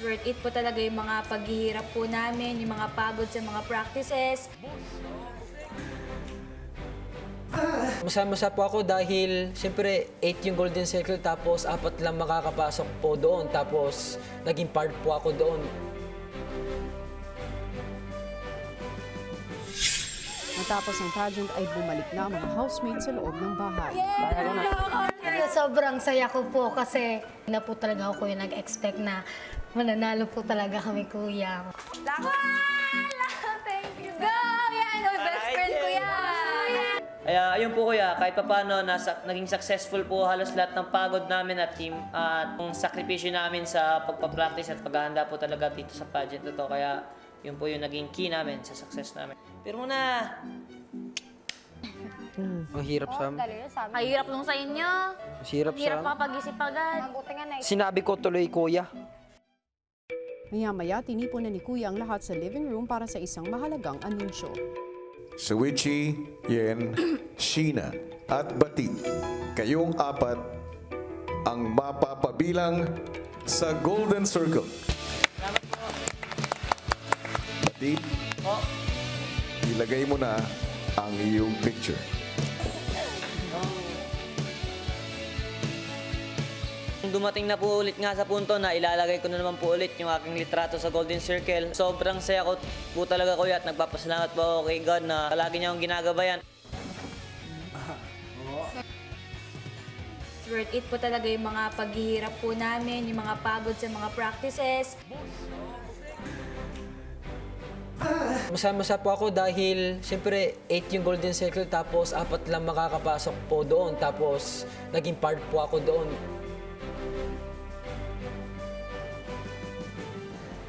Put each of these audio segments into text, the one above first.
Worth it po talaga yung mga paghihirap po namin, yung mga pagod sa mga practices. Masaya po ako dahil siyempre 8 yung Golden Circle tapos 4 lang makakapasok po doon tapos naging part po ako doon. Matapos ang pageant ay bumalik na ang mga housemates sa loob ng bahay. Sobrang saya ko po kasi na po talaga ako yung nag-expect na mananalo po talaga kami, kuya. Thank you! Go! Yan! Best friend ko yan! Kaya ayun po kuya, kahit paano naging successful po halos lahat ng pagod namin at team at yung sakripisyo namin sa pagpapractice at paghahanda po talaga dito sa pageant na to. Kaya yun po yung naging key namin sa success namin. Pero muna! Ang hirap sa amin. Ang hirap nung sa inyo. Ang hirap Hirap sa pa pag-isip agad. Sinabi ko tuloy, kuya. Maya-maya, tinipon na ni Kuya ang lahat sa living room para sa isang mahalagang anunsyo. Suichi, Yen, Sheena at Batit, kayong apat ang mapapabilang sa Golden Circle. Batit, ilagay mo na ang iyong picture. Dumating na po ulit nga sa punto na ilalagay ko na naman po ulit yung aking litrato sa Golden Circle. Sobrang saya ko po talaga kuya at nagpapasalamat po ako kay God na palagi niya akong ginagabayan. Worth it po talaga yung mga paghihirap po namin, yung mga pagod sa mga practices. Masaya po ako dahil siyempre 8 yung Golden Circle tapos 4 lang makakapasok po doon tapos naging part po ako doon.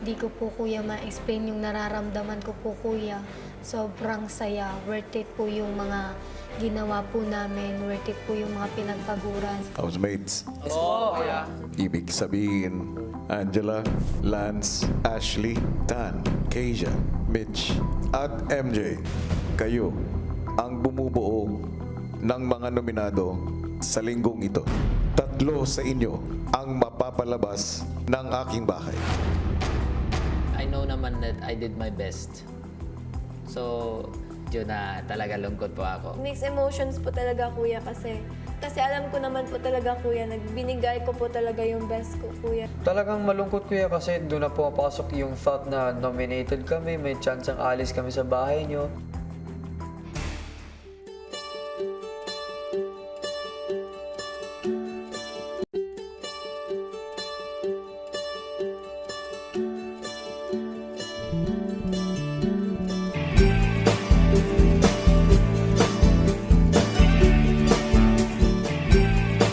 Di ko po, kuya, ma-explain yung nararamdaman ko po, kuya. Sobrang saya. Worth it po yung mga ginawa po namin. Worth it po yung mga pinagpaguran. Housemates, Kuya. ibig sabihin, Angela, Lance, Ashley, Tan, Keisha, Mitch, at MJ, kayo ang bumubuo ng mga nominado sa linggong ito. 3 sa inyo ang mapapalabas ng aking bahay. I know naman that I did my best. So, yun na talaga lungkot po ako. Mixed emotions po talaga, kuya, kasi alam ko naman po talaga, kuya, nagbinigay ko po talaga yung best ko, kuya. Talagang malungkot, kuya, kasi doon na pumapasok yung thought na nominated kami, may chance ang alis kami sa bahay nyo.